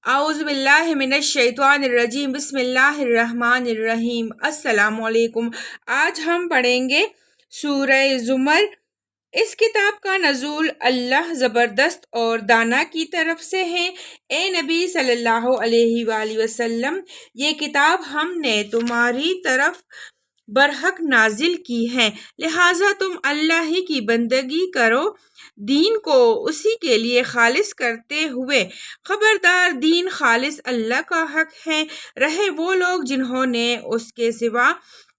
اعوذ باللہ من الشیطان الرجیم بسم اللہ الرحمن الرحیم۔ السلام علیکم۔ آج ہم پڑھیں گے سورہ زمر۔ اس کتاب کا نزول اللہ زبردست اور دانا کی طرف سے ہے۔ اے نبی صلی اللہ علیہ وآلہ وسلم، یہ کتاب ہم نے تمہاری طرف برحق نازل کی ہے، لہٰذا تم اللہ ہی کی بندگی کرو، دین کو اسی کے لیے خالص کرتے ہوئے۔ خبردار، دین خالص اللہ کا حق ہے، رہے وہ لوگ جنہوں نے اس کے سوا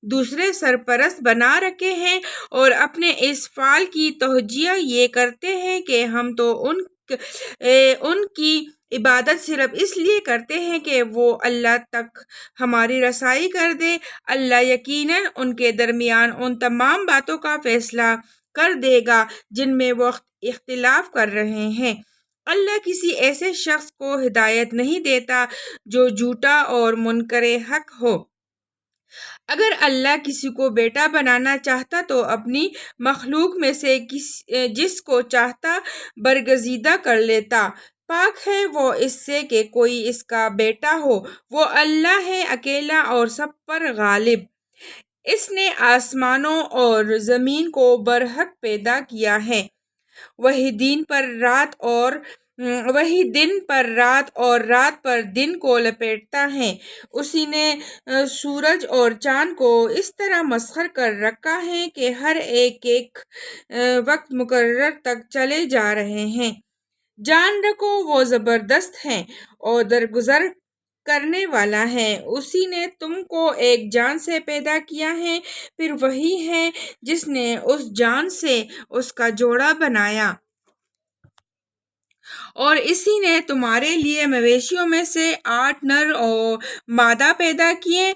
دوسرے سرپرست بنا رکھے ہیں اور اپنے اس فعل کی توجیہ یہ کرتے ہیں کہ ہم تو ان کی عبادت صرف اس لیے کرتے ہیں کہ وہ اللہ تک ہماری رسائی کر دے۔ اللہ یقیناً ان کے درمیان ان تمام باتوں کا فیصلہ کر دے گا جن میں وہ اختلاف کر رہے ہیں۔ اللہ کسی ایسے شخص کو ہدایت نہیں دیتا جو جھوٹا اور منکر حق ہو۔ اگر اللہ کسی کو بیٹا بنانا چاہتا تو اپنی مخلوق میں سے جس کو چاہتا برگزیدہ کر لیتا۔ پاک ہے وہ اس سے کہ کوئی اس کا بیٹا ہو، وہ اللہ ہے اکیلا اور سب پر غالب۔ اس نے آسمانوں اور زمین کو برحق پیدا کیا ہے، وہی دن پر رات اور رات پر دن کو لپیٹتا ہے۔ اسی نے سورج اور چاند کو اس طرح مسخر کر رکھا ہے کہ ہر ایک وقت مقرر تک چلے جا رہے ہیں۔ جان رکھو وہ زبردست ہے اور درگزر کرنے والا ہے۔ اسی نے تم کو ایک جان سے پیدا کیا ہے، پھر وہی ہے جس نے اس جان سے اس کا جوڑا بنایا، اور اسی نے تمہارے لیے مویشیوں میں سے 8 نر اور مادہ پیدا کیے۔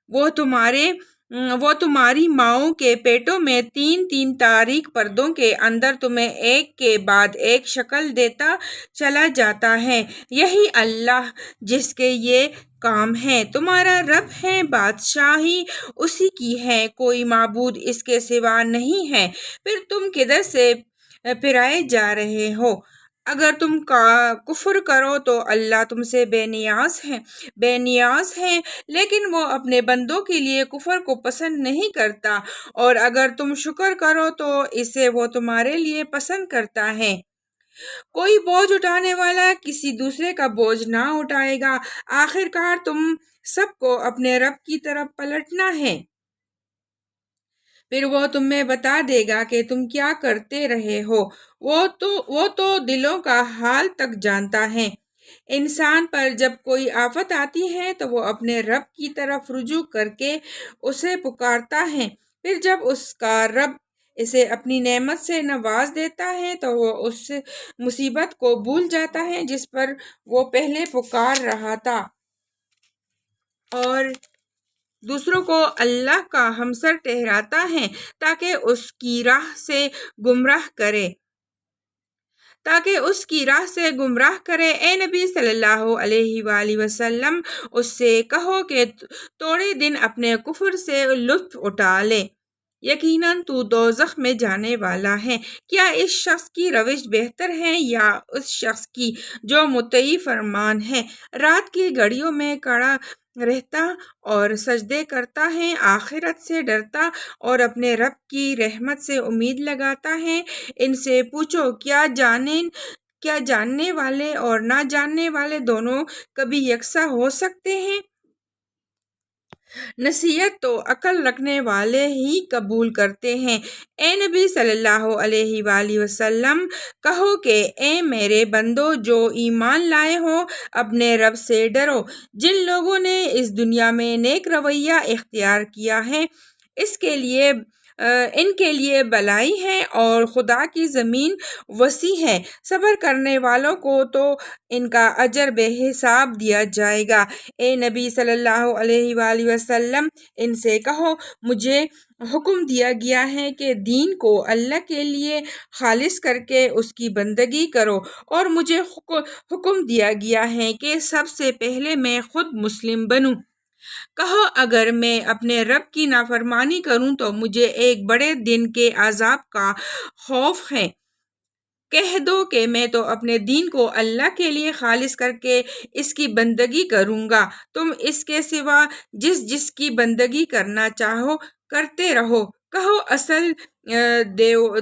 وہ تمہاری ماؤں کے پیٹوں میں 3 تاریک پردوں کے اندر تمہیں ایک کے بعد ایک شکل دیتا چلا جاتا ہے۔ یہی اللہ جس کے یہ کام ہے، تمہارا رب ہے، بادشاہی اسی کی ہے، کوئی معبود اس کے سوا نہیں ہے، پھر تم کدھر سے پھرائے جا رہے ہو؟ اگر تم کفر کرو تو اللہ تم سے بے نیاز ہے، لیکن وہ اپنے بندوں کے لیے کفر کو پسند نہیں کرتا، اور اگر تم شکر کرو تو اسے وہ تمہارے لیے پسند کرتا ہے۔ کوئی بوجھ اٹھانے والا کسی دوسرے کا بوجھ نہ اٹھائے گا، آخر کار تم سب کو اپنے رب کی طرف پلٹنا ہے، پھر وہ تمہیں بتا دے گا کہ تم کیا کرتے رہے ہو۔ وہ تو دلوں کا حال تک جانتا ہے۔ انسان پر جب کوئی آفت آتی ہے تو وہ اپنے رب کی طرف رجوع کر کے اسے پکارتا ہے، پھر جب اس کا رب اسے اپنی نعمت سے نواز دیتا ہے تو وہ اس مصیبت کو بھول جاتا ہے جس پر وہ پہلے پکار رہا تھا، اور دوسروں کو اللہ کا ہمسر ٹھہراتا ہے تاکہ اس کی راہ سے گمراہ کرے۔ اے نبی صلی اللہ علیہ وآلہ وسلم، اس سے کہو کہ تھوڑے دن اپنے کفر سے لطف اٹھا لے، یقیناً تو دوزخ میں جانے والا ہے۔ کیا اس شخص کی روش بہتر ہے یا اس شخص کی جو مطیع فرمان ہے، رات کی گھڑیوں میں کھڑا رہتا اور سجدے کرتا ہے، آخرت سے ڈرتا اور اپنے رب کی رحمت سے امید لگاتا ہے؟ ان سے پوچھو، کیا جاننے والے اور نہ جاننے والے دونوں کبھی یکساں ہو سکتے ہیں؟ نصیحت تو عقل رکھنے والے ہی قبول کرتے ہیں۔ اے نبی صلی اللہ علیہ وآلہ وسلم، کہو کہ اے میرے بندو جو ایمان لائے ہو، اپنے رب سے ڈرو۔ جن لوگوں نے اس دنیا میں نیک رویہ اختیار کیا ہے، ان کے لیے بھلائی ہے، اور خدا کی زمین وسیع ہے، صبر کرنے والوں کو تو ان کا اجر بے حساب دیا جائے گا۔ اے نبی صلی اللہ علیہ وآلہ وسلم، ان سے کہو، مجھے حکم دیا گیا ہے کہ دین کو اللہ کے لیے خالص کر کے اس کی بندگی کرو، اور مجھے حکم دیا گیا ہے کہ سب سے پہلے میں خود مسلم بنوں۔ کہو، اگر میں اپنے رب کی نافرمانی کروں تو مجھے ایک بڑے دن کے عذاب کا خوف ہے۔ کہہ دو کہ میں تو اپنے دین کو اللہ کے لیے خالص کر کے اس کی بندگی کروں گا، تم اس کے سوا جس کی بندگی کرنا چاہو کرتے رہو۔ کہو اصل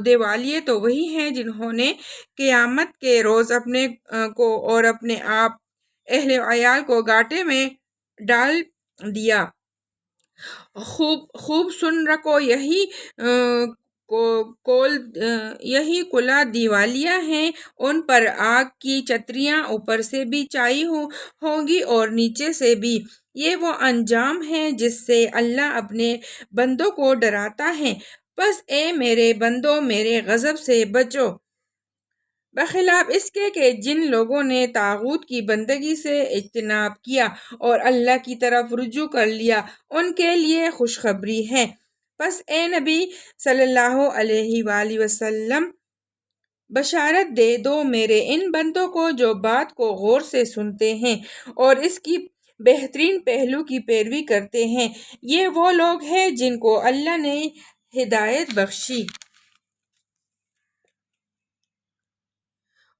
دیوالیے تو وہی ہیں جنہوں نے قیامت کے روز اپنے کو اور اپنے آپ اہل و عیال کو گاٹے میں ڈال دیا۔ خوب سن رکھو، یہی کلا دیوالیاں ہیں، ان پر آگ کی چتریاں اوپر سے بھی چائی ہوں گی اور نیچے سے بھی۔ یہ وہ انجام ہے جس سے اللہ اپنے بندوں کو ڈراتا ہے۔ پس اے میرے بندو میرے غضب سے بچو، بخلاف اس کے کہ جن لوگوں نے طاغوت کی بندگی سے اجتناب کیا اور اللہ کی طرف رجوع کر لیا، ان کے لیے خوشخبری ہے۔ پس اے نبی صلی اللہ علیہ وآلہ وسلم، بشارت دے دو میرے ان بندوں کو جو بات کو غور سے سنتے ہیں اور اس کی بہترین پہلو کی پیروی کرتے ہیں۔ یہ وہ لوگ ہیں جن کو اللہ نے ہدایت بخشی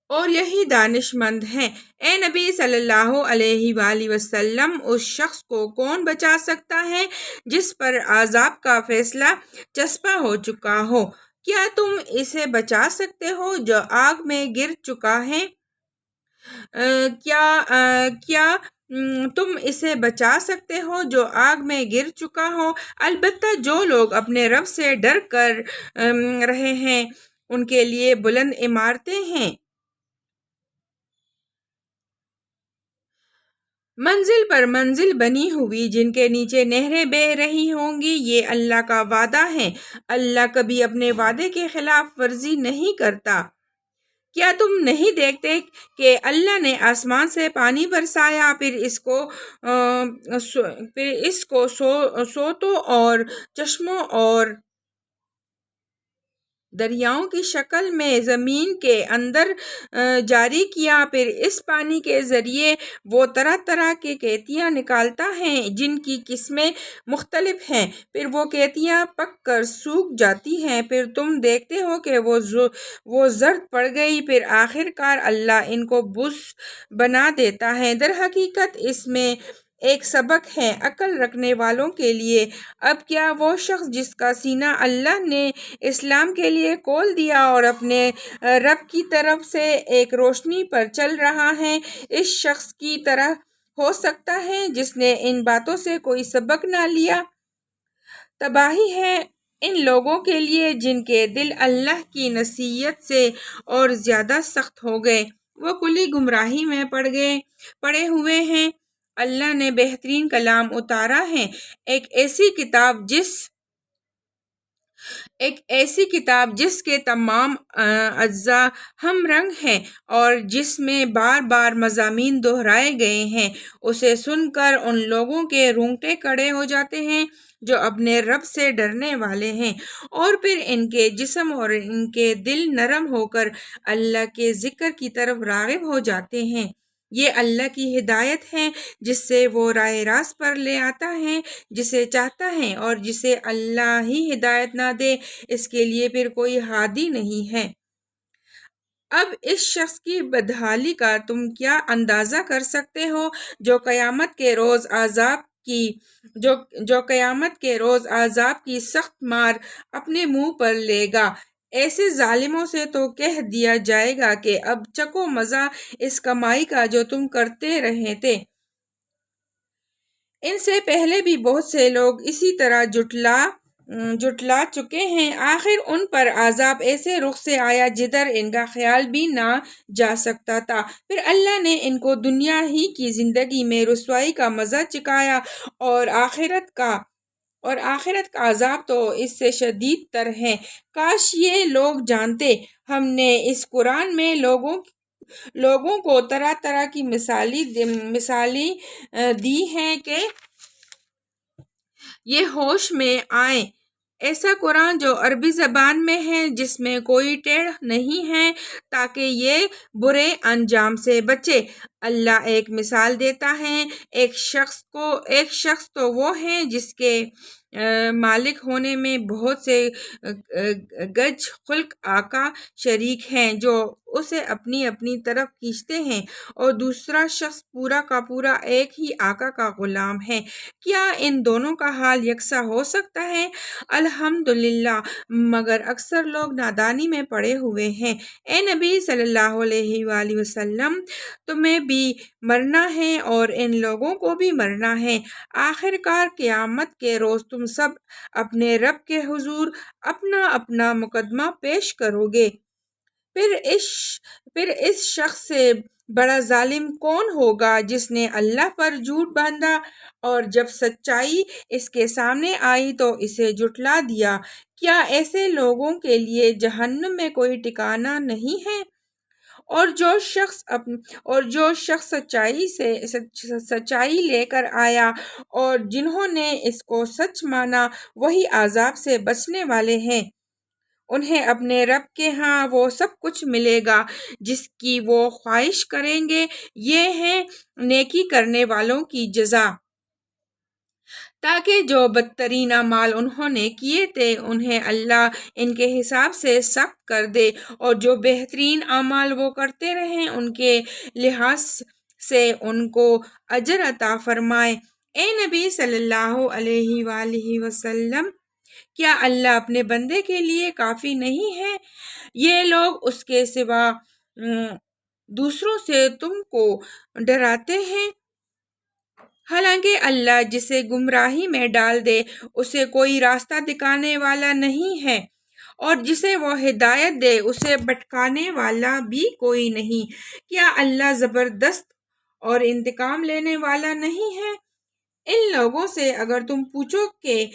اور یہی دانش مند ہیں۔ اے نبی صلی اللہ علیہ وآلہ وسلم، اس شخص کو کون بچا سکتا ہے جس پر عذاب کا فیصلہ چسپاں ہو چکا ہو؟ کیا تم اسے بچا سکتے ہو جو آگ میں گر چکا ہے؟ کیا تم اسے بچا سکتے ہو جو آگ میں گر چکا ہو؟ البتہ جو لوگ اپنے رب سے ڈر کر رہے ہیں ان کے لیے بلند عمارتیں ہیں، منزل پر منزل بنی ہوئی، جن کے نیچے نہریں بہہ رہی ہوں گی۔ یہ اللہ کا وعدہ ہے، اللہ کبھی اپنے وعدے کی خلاف ورزی نہیں کرتا۔ کیا تم نہیں دیکھتے کہ اللہ نے آسمان سے پانی برسایا، پھر اس کو سوتوں اور چشموں اور دریاؤں کی شکل میں زمین کے اندر جاری کیا، پھر اس پانی کے ذریعے وہ طرح طرح کی کھیتیاں نکالتا ہے جن کی قسمیں مختلف ہیں، پھر وہ کھیتیاں پک کر سوکھ جاتی ہیں، پھر تم دیکھتے ہو کہ وہ زرد پڑ گئی، پھر آخر کار اللہ ان کو بوس بنا دیتا ہے۔ در حقیقت اس میں ایک سبق ہے عقل رکھنے والوں کے لیے۔ اب کیا وہ شخص جس کا سینہ اللہ نے اسلام کے لیے کھول دیا اور اپنے رب کی طرف سے ایک روشنی پر چل رہا ہے، اس شخص کی طرح ہو سکتا ہے جس نے ان باتوں سے کوئی سبق نہ لیا؟ تباہی ہے ان لوگوں کے لیے جن کے دل اللہ کی نصیحت سے اور زیادہ سخت ہو گئے، وہ کلی گمراہی میں پڑے ہوئے ہیں۔ اللہ نے بہترین کلام اتارا ہے، ایک ایسی کتاب جس کے تمام اجزاء ہم رنگ ہیں اور جس میں بار بار مضامین دہرائے گئے ہیں۔ اسے سن کر ان لوگوں کے رونگٹے کھڑے ہو جاتے ہیں جو اپنے رب سے ڈرنے والے ہیں، اور پھر ان کے جسم اور ان کے دل نرم ہو کر اللہ کے ذکر کی طرف راغب ہو جاتے ہیں۔ یہ اللہ کی ہدایت ہے جس سے وہ راہ راست پر لے آتا ہے جسے چاہتا ہے، اور جسے اللہ ہی ہدایت نہ دے اس کے لیے پھر کوئی ہادی نہیں ہے۔ اب اس شخص کی بدحالی کا تم کیا اندازہ کر سکتے ہو جو قیامت کے روز عذاب کی سخت مار اپنے منہ پر لے گا۔ ایسے ظالموں سے تو کہہ دیا جائے گا کہ اب چکھو مزہ اس کمائی کا جو تم کرتے رہے تھے۔ ان سے پہلے بھی بہت سے لوگ اسی طرح جھٹلا چکے ہیں، آخر ان پر عذاب ایسے رخ سے آیا جدھر ان کا خیال بھی نہ جا سکتا تھا۔ پھر اللہ نے ان کو دنیا ہی کی زندگی میں رسوائی کا مزہ چکھایا، اور آخرت کا عذاب تو اس سے شدید تر ہے۔ کاش یہ لوگ جانتے، ہم نے اس قرآن میں لوگوں کو طرح طرح کی مثالیں دی ہیں کہ یہ ہوش میں آئیں۔ ایسا قرآن جو عربی زبان میں ہے، جس میں کوئی ٹیڑھ نہیں ہے، تاکہ یہ برے انجام سے بچے۔ اللہ ایک مثال دیتا ہے، ایک شخص تو وہ ہے جس کے مالک ہونے میں بہت سے گج خلق آقا شریک ہیں جو اسے اپنی اپنی طرف کھینچتے ہیں، اور دوسرا شخص پورا کا پورا ایک ہی آقا کا غلام ہے۔ کیا ان دونوں کا حال یکساں ہو سکتا ہے؟ الحمدللہ، مگر اکثر لوگ نادانی میں پڑے ہوئے ہیں۔ اے نبی صلی اللہ علیہ وآلہ وسلم، تمہیں بھی مرنا ہے اور ان لوگوں کو بھی مرنا ہے۔ آخر کار قیامت کے روز تم سب اپنے رب کے حضور اپنا اپنا مقدمہ پیش کرو گے۔ پھر اس شخص سے بڑا ظالم کون ہوگا جس نے اللہ پر جھوٹ باندھا اور جب سچائی اس کے سامنے آئی تو اسے جھٹلا دیا۔ کیا ایسے لوگوں کے لیے جہنم میں کوئی ٹھکانہ نہیں ہے؟ اور جو شخص سچائی لے کر آیا اور جنہوں نے اس کو سچ مانا وہی عذاب سے بچنے والے ہیں۔ انہیں اپنے رب کے ہاں وہ سب کچھ ملے گا جس کی وہ خواہش کریں گے، یہ ہے نیکی کرنے والوں کی جزا، تاکہ جو بدترین اعمال انہوں نے کیے تھے انہیں اللہ ان کے حساب سے سخت کر دے، اور جو بہترین اعمال وہ کرتے رہیں ان کے لحاظ سے ان کو اجر عطا فرمائے۔ اے نبی صلی اللہ علیہ وآلہ وسلم، کیا اللہ اپنے بندے کے لیے کافی نہیں ہے؟ یہ لوگ اس کے سوا دوسروں سے تم کو ڈراتے ہیں، حالانکہ اللہ جسے گمراہی میں ڈال دے اسے کوئی راستہ دکھانے والا نہیں ہے، اور جسے وہ ہدایت دے اسے بھٹکانے والا بھی کوئی نہیں۔ کیا اللہ زبردست اور انتقام لینے والا نہیں ہے؟ ان لوگوں سے اگر تم پوچھو کہ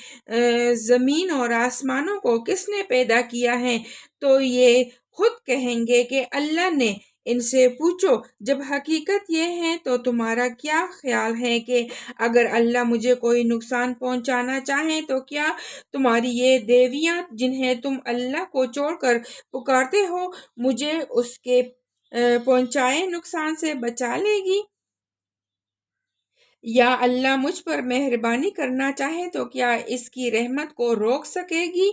زمین اور آسمانوں کو کس نے پیدا کیا ہے تو یہ خود کہیں گے کہ اللہ نے۔ ان سے پوچھو جب حقیقت یہ ہے تو تمہارا کیا خیال ہے کہ اگر اللہ مجھے کوئی نقصان پہنچانا چاہے تو کیا تمہاری یہ دیویاں جنہیں تم اللہ کو چھوڑ کر پکارتے ہو مجھے اس کے پہنچائے نقصان سے بچا لے گی؟ یا اللہ مجھ پر مہربانی کرنا چاہے تو کیا اس کی رحمت کو روک سکے گی؟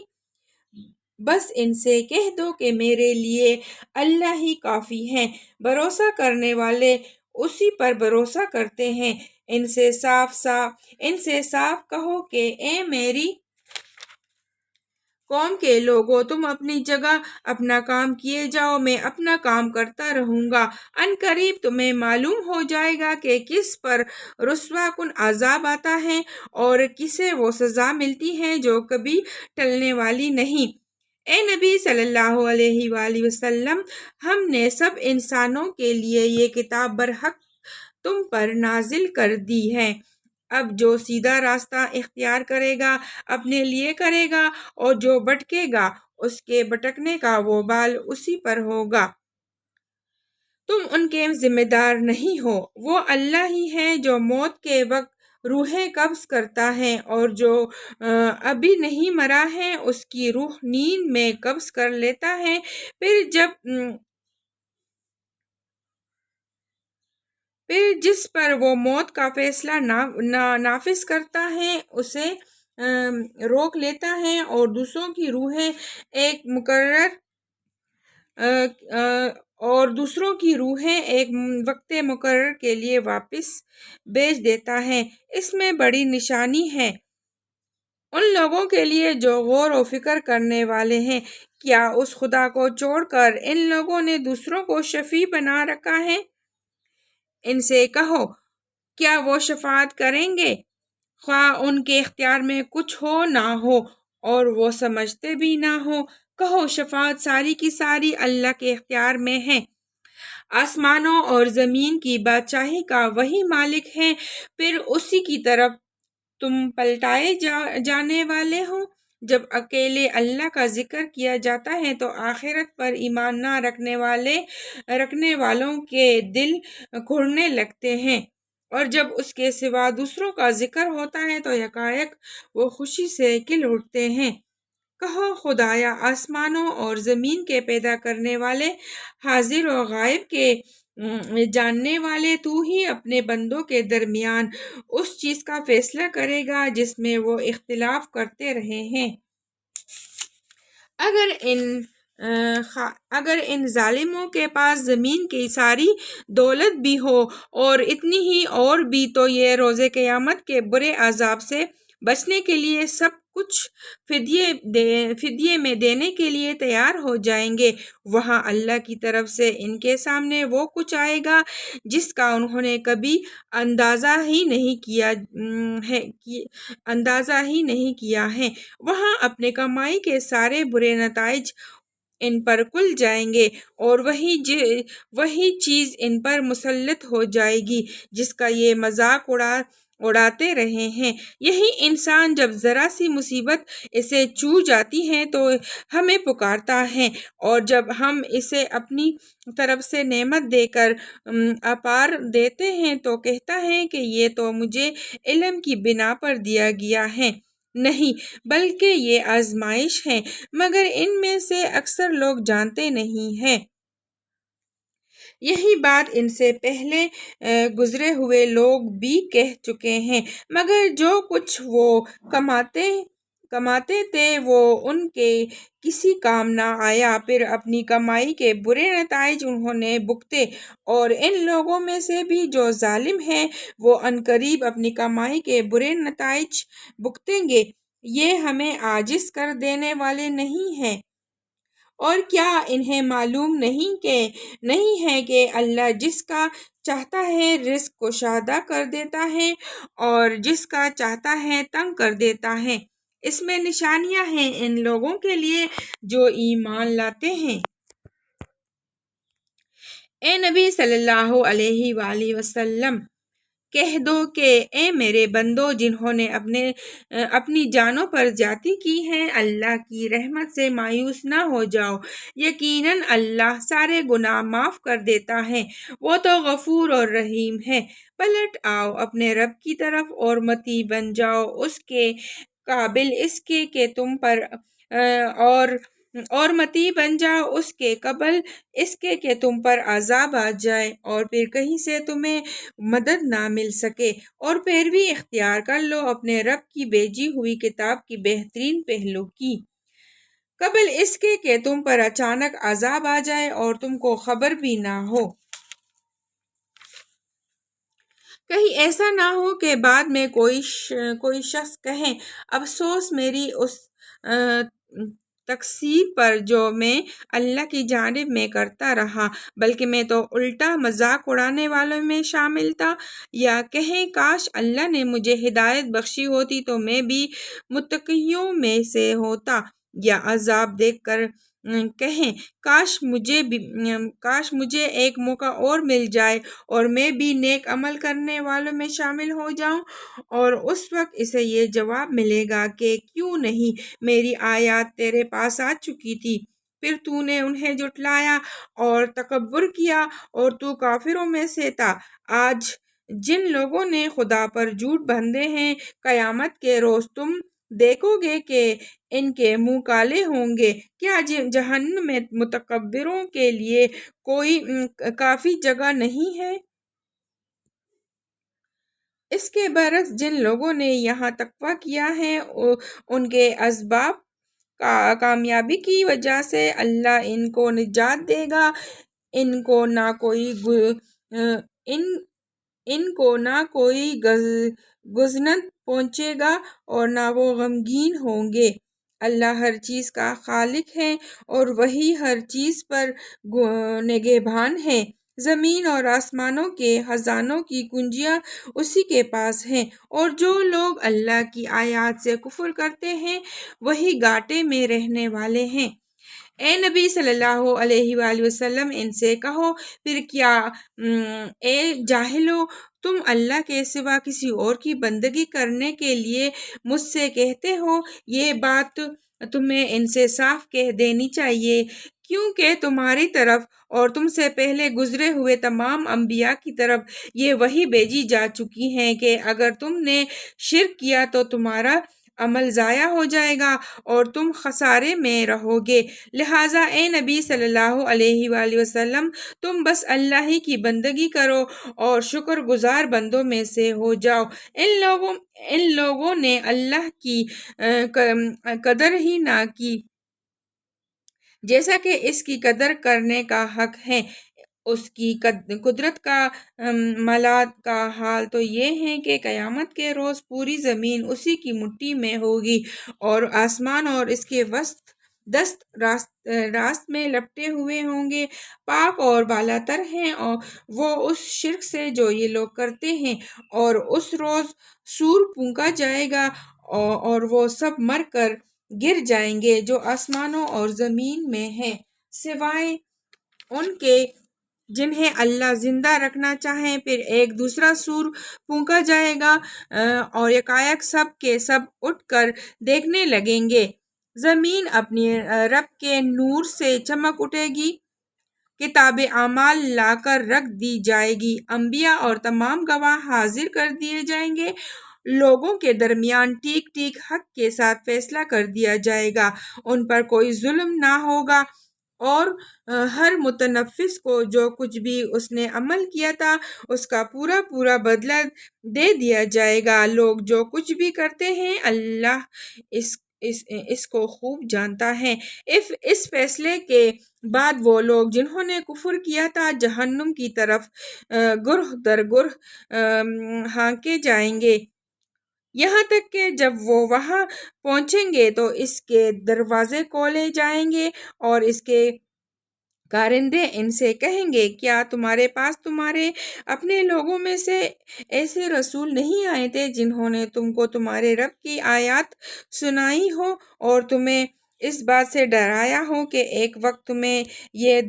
بس ان سے کہہ دو کہ میرے لیے اللہ ہی کافی ہے، بھروسہ کرنے والے اسی پر بھروسہ کرتے ہیں۔ ان سے صاف کہو کہ اے میری قوم کے لوگوں، تم اپنی جگہ اپنا کام کیے جاؤ، میں اپنا کام کرتا رہوں گا۔ ان قریب تمہیں معلوم ہو جائے گا کہ کس پر رسوا کن عذاب آتا ہے اور کسے وہ سزا ملتی ہے جو کبھی ٹلنے والی نہیں۔ اے نبی صلی اللہ علیہ وآلہ وسلم، ہم نے سب انسانوں کے لیے یہ کتاب برحق تم پر نازل کر دی ہے۔ اب جو سیدھا راستہ اختیار کرے گا اپنے لیے کرے گا، اور جو بھٹکے گا اس کے بھٹکنے کا وبال اسی پر ہوگا۔ تم ان کے ذمہ دار نہیں ہو، وہ اللہ ہی ہے جو موت کے وقت روحیں قبض کرتا ہے، اور جو ابھی نہیں مرا ہے اس کی روح نیند میں قبض کر لیتا ہے، پھر جس پر وہ موت کا فیصلہ نافذ کرتا ہے اسے روک لیتا ہے، اور دوسروں کی روحیں ایک وقت مقرر کے لیے واپس بھیج دیتا ہے۔ اس میں بڑی نشانی ہے ان لوگوں کے لیے جو غور و فکر کرنے والے ہیں۔ کیا اس خدا کو چھوڑ کر ان لوگوں نے دوسروں کو شفیع بنا رکھا ہے؟ ان سے کہو کیا وہ شفاعت کریں گے خواہ ان کے اختیار میں کچھ ہو نہ ہو اور وہ سمجھتے بھی نہ ہو؟ کہو شفاعت ساری کی ساری اللہ کے اختیار میں ہے، آسمانوں اور زمین کی بادشاہی کا وہی مالک ہے، پھر اسی کی طرف تم پلٹائے جانے والے ہو۔ جب اکیلے اللہ کا ذکر کیا جاتا ہے تو آخرت پر ایمان نہ رکھنے والوں کے دل گھڑنے لگتے ہیں، اور جب اس کے سوا دوسروں کا ذکر ہوتا ہے تو یکایک وہ خوشی سے کھل اٹھتے ہیں۔ کہو خدایا آسمانوں اور زمین کے پیدا کرنے والے، حاضر و غائب کے جاننے والے تو ہی اپنے بندوں کے درمیان اس چیز کا فیصلہ کرے گا جس میں وہ اختلاف کرتے رہے ہیں۔ اگر ان اگر ان ظالموں کے پاس زمین کی ساری دولت بھی ہو اور اتنی ہی اور بھی، تو یہ روز قیامت کے برے عذاب سے بچنے کے لیے سب کچھ فدیے میں دینے کے لیے تیار ہو جائیں گے۔ وہاں اللہ کی طرف سے ان کے سامنے وہ کچھ آئے گا جس کا انہوں نے کبھی اندازہ ہی نہیں کیا ہے۔ وہاں اپنے کمائی کے سارے برے نتائج ان پر کھل جائیں گے اور وہی چیز ان پر مسلط ہو جائے گی جس کا یہ مذاق اڑاتے رہے ہیں۔ یہی انسان جب ذرا سی مصیبت اسے چھو جاتی ہے تو ہمیں پکارتا ہے، اور جب ہم اسے اپنی طرف سے نعمت دے کر اپار دیتے ہیں تو کہتا ہے کہ یہ تو مجھے علم کی بنا پر دیا گیا ہے۔ نہیں، بلکہ یہ آزمائش ہے، مگر ان میں سے اکثر لوگ جانتے نہیں ہیں۔ یہی بات ان سے پہلے گزرے ہوئے لوگ بھی کہہ چکے ہیں، مگر جو کچھ وہ کماتے تھے وہ ان کے کسی کام نہ آیا۔ پھر اپنی کمائی کے برے نتائج انہوں نے بھگتے، اور ان لوگوں میں سے بھی جو ظالم ہیں وہ عنقریب اپنی کمائی کے برے نتائج بھگتیں گے۔ یہ ہمیں عاجز کر دینے والے نہیں ہیں، اور کیا انہیں معلوم نہیں ہے کہ اللہ جس کا چاہتا ہے رزق کشادہ کر دیتا ہے اور جس کا چاہتا ہے تنگ کر دیتا ہے۔ اس میں نشانیاں ہیں ان لوگوں کے لیے جو ایمان لاتے ہیں۔ اے نبی صلی اللہ علیہ وآلہ وسلم، کہہ دو کہ اے میرے بندو جنہوں نے اپنی جانوں پر زیادتی کی ہے، اللہ کی رحمت سے مایوس نہ ہو جاؤ۔ یقیناً اللہ سارے گناہ معاف کر دیتا ہے، وہ تو غفور اور رحیم ہے۔ پلٹ آؤ اپنے رب کی طرف اور متی بن جاؤ اس کے قابل اس کے کہ تم پر اور متی بن جاؤ اس کے قبل اس کے کہ تم پر عذاب آ جائے اور پھر کہیں سے تمہیں مدد نہ مل سکے، اور پیروی اختیار کر لو اپنے رب کی بھیجی ہوئی کتاب کی بہترین پہلو کی، قبل اس کے کہ تم پر اچانک عذاب آ جائے اور تم کو خبر بھی نہ ہو۔ کہیں ایسا نہ ہو کہ بعد میں کوئی شخص کہے، افسوس میری اس تقصیر پر جو میں اللہ کی جانب میں کرتا رہا، بلکہ میں تو الٹا مذاق اڑانے والوں میں شامل تھا۔ یا کہیں کاش اللہ نے مجھے ہدایت بخشی ہوتی تو میں بھی متقیوں میں سے ہوتا، یا عذاب دیکھ کر کہیں کاش مجھے ایک موقع اور مل جائے اور میں بھی نیک عمل کرنے والوں میں شامل ہو جاؤں، اور اس وقت اسے یہ جواب ملے گا کہ کیوں نہیں، میری آیات تیرے پاس آ چکی تھی، پھر تو نے انہیں جھٹلایا اور تکبر کیا اور تو کافروں میں سے تھا۔ آج جن لوگوں نے خدا پر جھوٹ باندھے ہیں، قیامت کے روز تم دیکھو گے کہ ان کے منہ کالے ہوں گے۔ کیا جہنم میں متکبروں کے لیے کوئی کافی جگہ نہیں ہے؟ اس کے برعکس جن لوگوں نے یہاں تقویٰ کیا ہے ان کے اسباب کامیابی کی وجہ سے اللہ ان کو نجات دے گا۔ ان کو نہ کوئی گزنت پہنچے گا اور نہ وہ غمگین ہوں گے۔ اللہ ہر چیز کا خالق ہے اور وہی ہر چیز پر نگہبان ہے۔ زمین اور آسمانوں کے خزانوں کی کنجیاں اسی کے پاس ہیں، اور جو لوگ اللہ کی آیات سے کفر کرتے ہیں وہی گھاٹے میں رہنے والے ہیں۔ اے نبی صلی اللہ علیہ وآلہ وسلم، ان سے کہو، پھر کیا اے جاہلو، تم اللہ کے سوا کسی اور کی بندگی کرنے کے لیے مجھ سے کہتے ہو؟ یہ بات تمہیں ان سے صاف کہہ دینی چاہیے، کیونکہ تمہاری طرف اور تم سے پہلے گزرے ہوئے تمام انبیاء کی طرف یہ وحی بھیجی جا چکی ہے کہ اگر تم نے شرک کیا تو تمہارا عمل ضائع ہو جائے گا اور تم خسارے میں رہو گے۔ لہٰذا اے نبی صلی اللہ علیہ وآلہ وسلم، تم بس اللہ ہی کی بندگی کرو اور شکر گزار بندوں میں سے ہو جاؤ۔ ان لوگوں نے اللہ کی قدر ہی نہ کی جیسا کہ اس کی قدر کرنے کا حق ہے۔ اس کی قدرت کا ملات کا حال تو یہ ہے کہ قیامت کے روز پوری زمین اسی کی مٹھی میں ہوگی اور آسمان اور اس کے دست راست میں لپٹے ہوئے ہوں گے۔ پاک اور بالا تر ہیں اور وہ اس شرک سے جو یہ لوگ کرتے ہیں، اور اس روز سور پھونکا جائے گا اور وہ سب مر کر گر جائیں گے جو آسمانوں اور زمین میں ہیں، سوائے ان کے جنہیں اللہ زندہ رکھنا چاہے۔ پھر ایک دوسرا سور پھونکا جائے گا اور یکایک سب کے سب اٹھ کر دیکھنے لگیں گے۔ زمین اپنی رب کے نور سے چمک اٹھے گی، کتاب اعمال لا کر رکھ دی جائے گی، انبیاء اور تمام گواہ حاضر کر دیے جائیں گے، لوگوں کے درمیان ٹھیک ٹھیک حق کے ساتھ فیصلہ کر دیا جائے گا، ان پر کوئی ظلم نہ ہوگا اور ہر متنفس کو جو کچھ بھی اس نے عمل کیا تھا اس کا پورا پورا بدلہ دے دیا جائے گا۔ لوگ جو کچھ بھی کرتے ہیں اللہ اس کو خوب جانتا ہے۔ اس فیصلے کے بعد وہ لوگ جنہوں نے کفر کیا تھا جہنم کی طرف گرہ در گرہ ہانکے جائیں گے، یہاں تک کہ جب وہ وہاں پہنچیں گے تو اس کے دروازے کھولے جائیں گے اور اس کے کارندے ان سے کہیں گے، کیا تمہارے پاس تمہارے اپنے لوگوں میں سے ایسے رسول نہیں آئے تھے جنہوں نے تم کو تمہارے رب کی آیات سنائی ہو اور تمہیں اس بات سے ڈرایا ہو کہ ایک وقت تمہیں یہ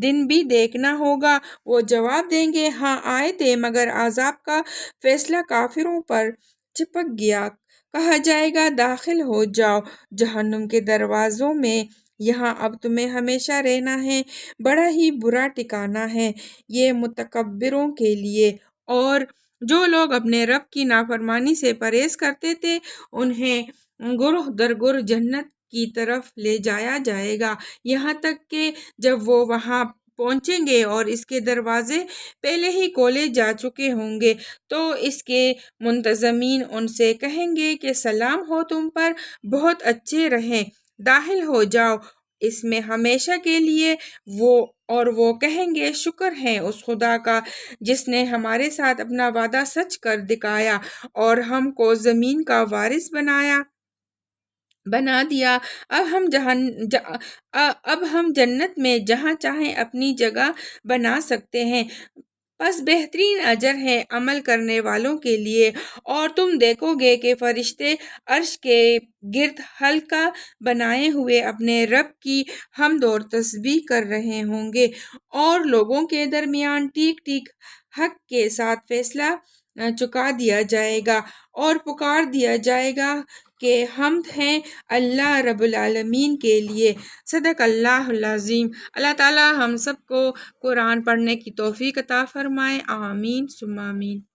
دن بھی دیکھنا ہوگا؟ وہ جواب دیں گے، ہاں آئے تھے، مگر عذاب کا فیصلہ کافروں پر چپک گیا۔ کہا جائے گا، داخل ہو جاؤ جہنم کے دروازوں میں، یہاں اب تمہیں ہمیشہ رہنا ہے، بڑا ہی برا ٹھکانہ ہے یہ متکبروں کے لیے۔ اور جو لوگ اپنے رب کی نافرمانی سے پرہیز کرتے تھے انہیں گرہ در گرہ جنت کی طرف لے جایا جائے گا، یہاں تک کہ جب وہ وہاں پہنچیں گے اور اس کے دروازے پہلے ہی کھولے جا چکے ہوں گے تو اس کے منتظمین ان سے کہیں گے کہ سلام ہو تم پر، بہت اچھے رہیں، داخل ہو جاؤ اس میں ہمیشہ کے لیے۔ وہ کہیں گے، شکر ہے اس خدا کا جس نے ہمارے ساتھ اپنا وعدہ سچ کر دکھایا اور ہم کو زمین کا وارث بنا دیا، اب ہم جنت میں جہاں چاہیں اپنی جگہ بنا سکتے ہیں، پس بہترین اجر ہے عمل کرنے والوں کے لیے۔ اور تم دیکھو گے کہ فرشتے عرش کے گرد حلقہ بنائے ہوئے اپنے رب کی حمد اور تسبیح کر رہے ہوں گے، اور لوگوں کے درمیان ٹھیک ٹھیک حق کے ساتھ فیصلہ چکا دیا جائے گا اور پکار دیا جائے گا کہ حمد ہیں اللہ رب العالمین کے لیے۔ صدق اللہ العظیم۔ اللہ تعالی ہم سب کو قرآن پڑھنے کی توفیق عطا فرمائے، آمین ثم آمین۔